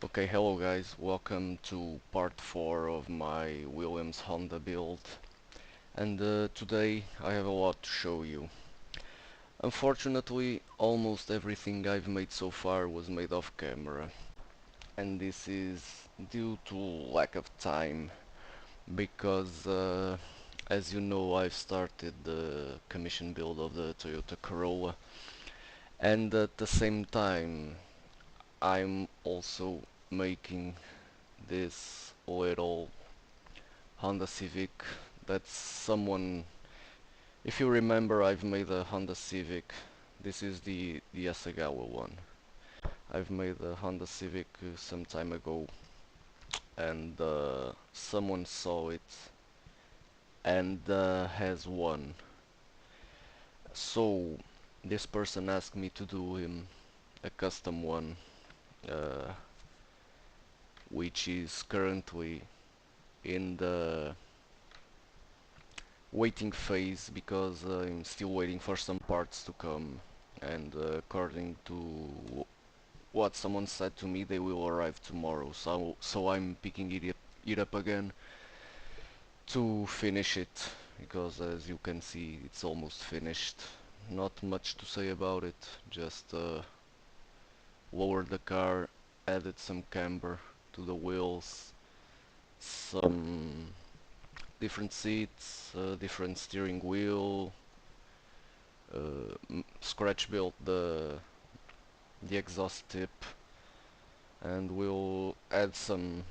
Okay, hello guys, welcome to part 4 of my Williams Honda build, and today I have a lot to show you. Unfortunately, almost everything I've made so far was made off camera, and this is due to lack of time, because as you know, I've started the commission build of the Toyota Corolla, and at the same time I'm also making this little Honda Civic that someone, if you remember, I've made a Honda Civic. This is the Asagawa one. I've made a Honda Civic some time ago, and someone saw it and has one. So this person asked me to do him a custom one, uh, which is currently in the waiting phase because I'm still waiting for some parts to come, and according to what someone said to me, they will arrive tomorrow, so I'm picking it up again to finish it, because as you can see it's almost finished. Not much to say about it, just lowered the car, added some camber to the wheels, some different seats, different steering wheel, scratch built the exhaust tip, and we'll add some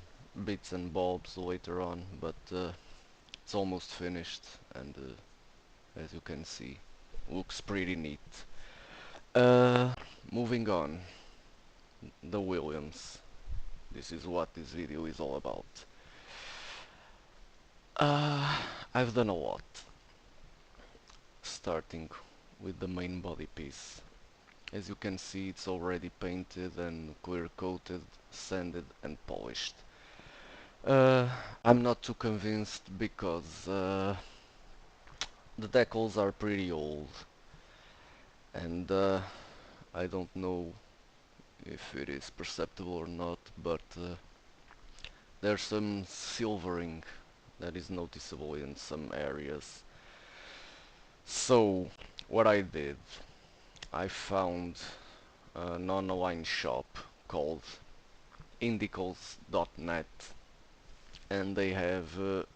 bits and bobs later on, but it's almost finished, and as you can see, looks pretty neat. Uh, Moving on, the Williams. This is what this video is all about. Uh, I've done a lot, starting with the main body piece. As you can see, it's already painted and clear coated, sanded and polished. Uh, I'm not too convinced because the decals are pretty old, and I don't know if it is perceptible or not, but there's some silvering that is noticeable in some areas. So what I did, I found an online shop called indicals.net, and they have a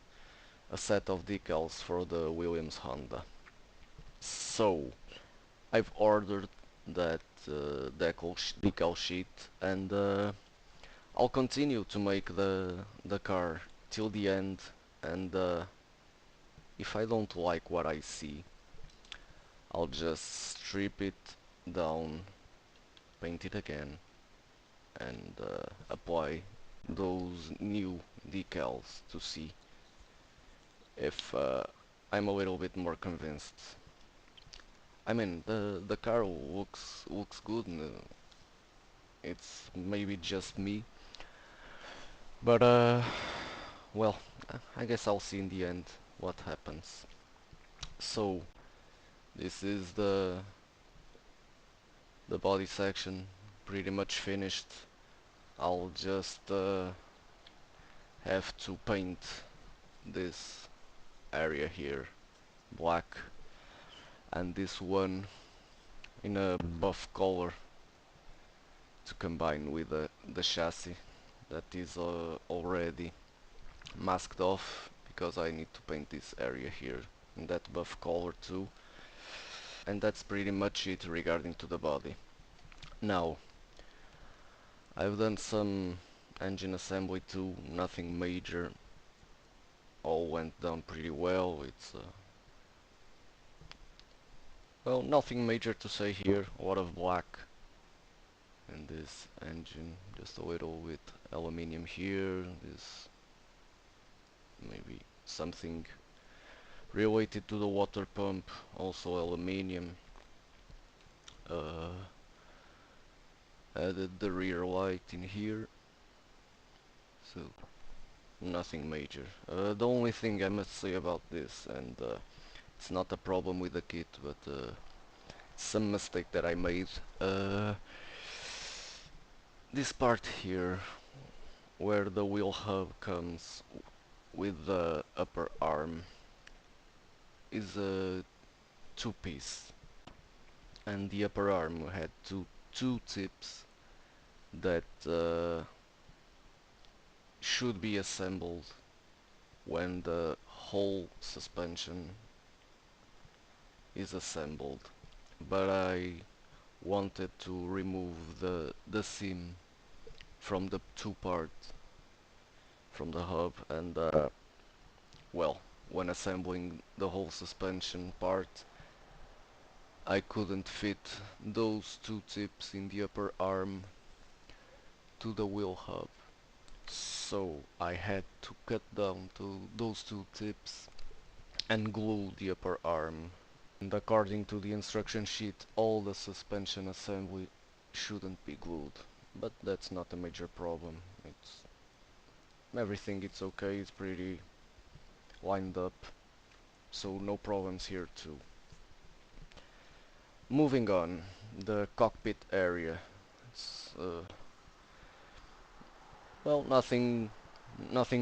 set of decals for the Williams Honda. So I've ordered that decal sheet, and I'll continue to make the car till the end, and if I don't like what I see, I'll just strip it down, paint it again, and apply those new decals to see if I'm a little bit more convinced. I mean, the car looks good. It's maybe just me, but well, I guess I'll see in the end what happens. So this is the body section, pretty much finished. I'll just have to paint this area here black, and this one in a buff color to combine with the chassis that is already masked off, because I need to paint this area here in that buff color too. And that's pretty much it regarding to the body. Now, I've done some engine assembly too, nothing major, all went down pretty well. It's well, nothing major to say here, a lot of black in this engine, just a little with aluminium here, this maybe something related to the water pump, also aluminium. Added the rear light in here, so nothing major. The only thing I must say about this, and it's not a problem with the kit, but some mistake that I made. This part here, where the wheel hub comes with the upper arm is a two-piece, and the upper arm had two tips that should be assembled when the whole suspension is assembled, but I wanted to remove the seam from the two parts from the hub, and well, when assembling the whole suspension part I couldn't fit those two tips in the upper arm to the wheel hub, so I had to cut down to those two tips and glue the upper arm. And according to the instruction sheet, all the suspension assembly shouldn't be glued, but that's not a major problem. It's everything, it's okay, it's pretty lined up, so no problems here too. Moving on, the cockpit area. It's, well, nothing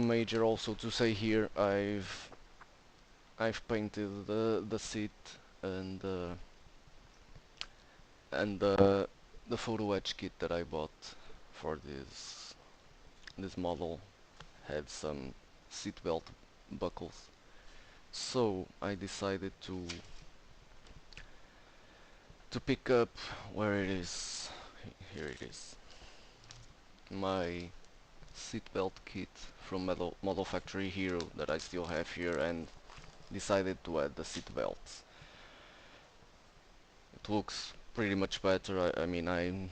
major also to say here. I've painted the seat and the photo etch kit that I bought for this model had some seatbelt buckles. So I decided to pick up, where it is, here it is, my seatbelt kit from Model Factory Hero that I still have here, and decided to add the seat belts. It looks pretty much better. I mean, I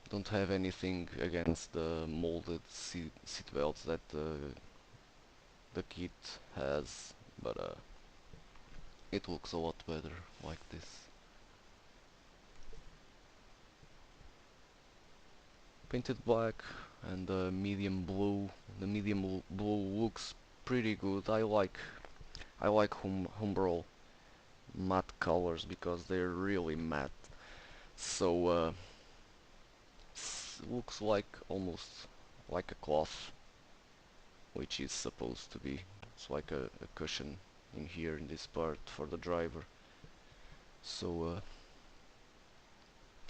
don't have anything against the molded seat belts that the kit has, but it looks a lot better like this. Painted black and medium blue. The medium blue looks pretty good. I like Humbrol matte colors because they're really matte. So looks like almost like a cloth, which is supposed to be. It's like a cushion in here in this part for the driver. So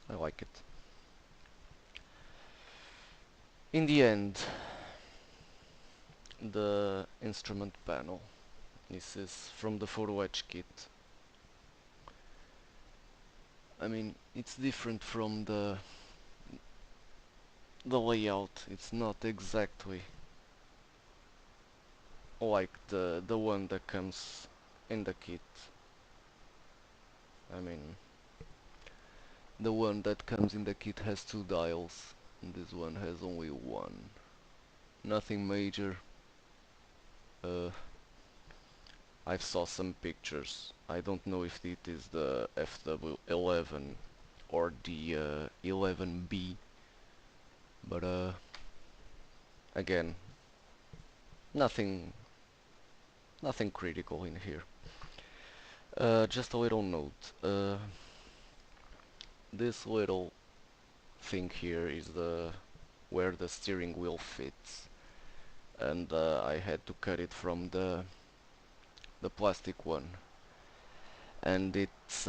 I like it. In the end, the instrument panel. This is from the photo etch kit. I mean, it's different from the layout. It's not exactly like the one that comes in the kit. I mean, the one that comes in the kit has two dials, and this one has only one. Nothing major. I saw some pictures. I don't know if it is the FW11 or the 11B, but again, nothing nothing critical in here. Just a little note. This little thing here is the where the steering wheel fits, and I had to cut it from the plastic one, and it's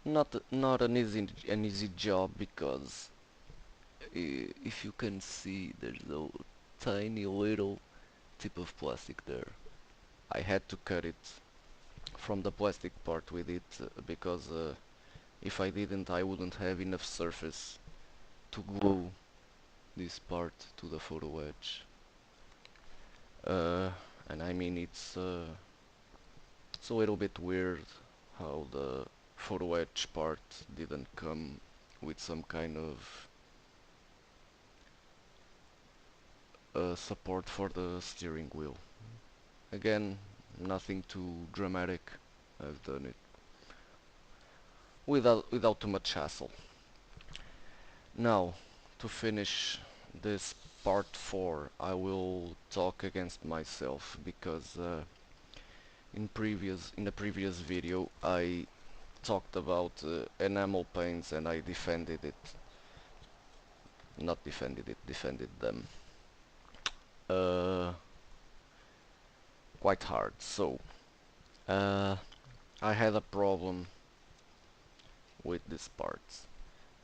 not an easy job because if you can see, there's a tiny little tip of plastic there. I had to cut it from the plastic part with it because if I didn't, I wouldn't have enough surface to glue this part to the photo edge. And I mean, it's a little bit weird how the photo edge part didn't come with some kind of support for the steering wheel. Again, nothing too dramatic. I've done it without too much hassle. Now, to finish this part 4, I will talk against myself because in the previous video I talked about enamel paints and I defended it. not defended it, defended them uh, quite hard. So uh, I had a problem with these parts,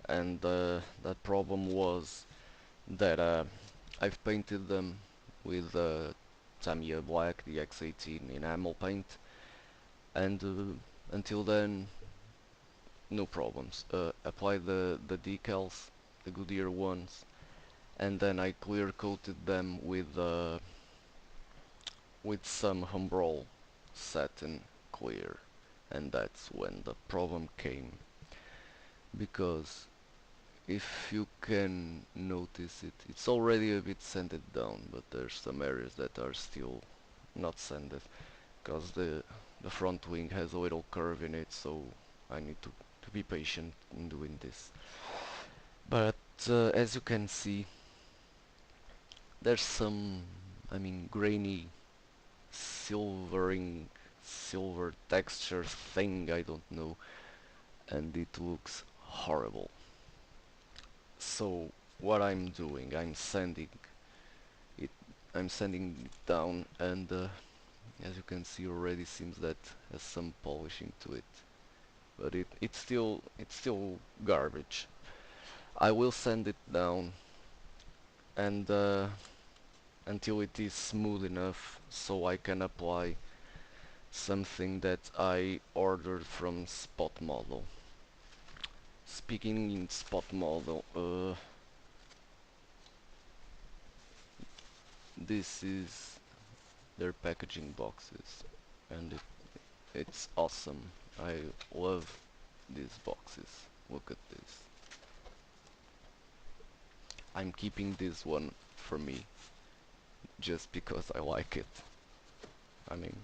and that problem was that I've painted them with Tamiya black, the X18 enamel paint, and until then no problems. Applied the decals, the Goodyear ones, and then I clear coated them with some Humbrol satin clear, and that's when the problem came. Because if you can notice it, it's already a bit sanded down, but there's some areas that are still not sanded, because the front wing has a little curve in it, so I need to be patient in doing this. But as you can see, there's some, I mean, grainy silvering silver texture thing, I don't know, and it looks horrible. So what I'm doing, it I'm sanding it down, and as you can see already seems that has some polishing to it, but it's still garbage. I will sand it down and until it is smooth enough so I can apply something that I ordered from Spot Model. Speaking in Spot Model, this is their packaging boxes, and it's awesome. I love these boxes. Look at this. I'm keeping this one for me just because I like it. I mean,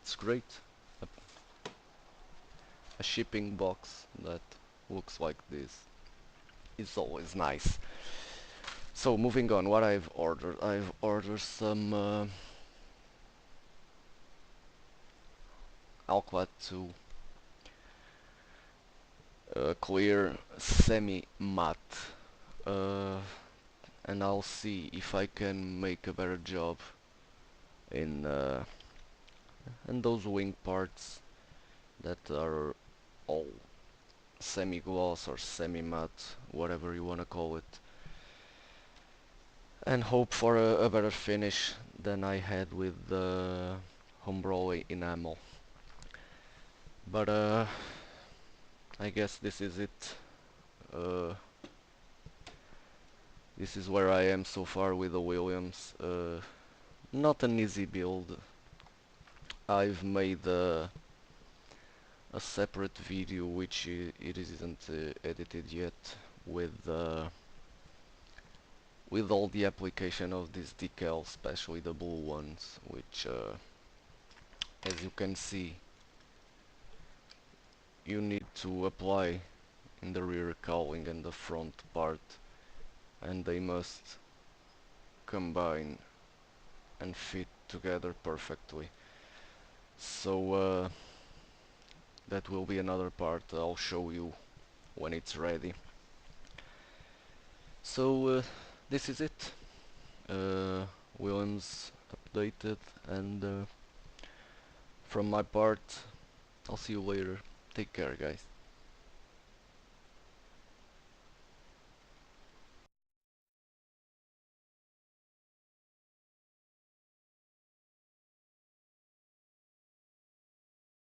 it's great. A, a shipping box that looks like this is always nice. So moving on, what I've ordered some Alclad 2 clear semi-matte, uh, and I'll see if I can make a better job in those wing parts that are all semi-gloss or semi-matte, whatever you wanna call it, and hope for a better finish than I had with the Humbrol enamel. But I guess this is it. Uh, this is where I am so far with the Williams. Not an easy build. I've made a separate video which it isn't edited yet with all the application of these decals, especially the blue ones, which as you can see you need to apply in the rear cowling and the front part, and they must combine and fit together perfectly. So that will be another part I'll show you when it's ready. So this is it. Williams updated, and from my part, I'll see you later. Take care, guys.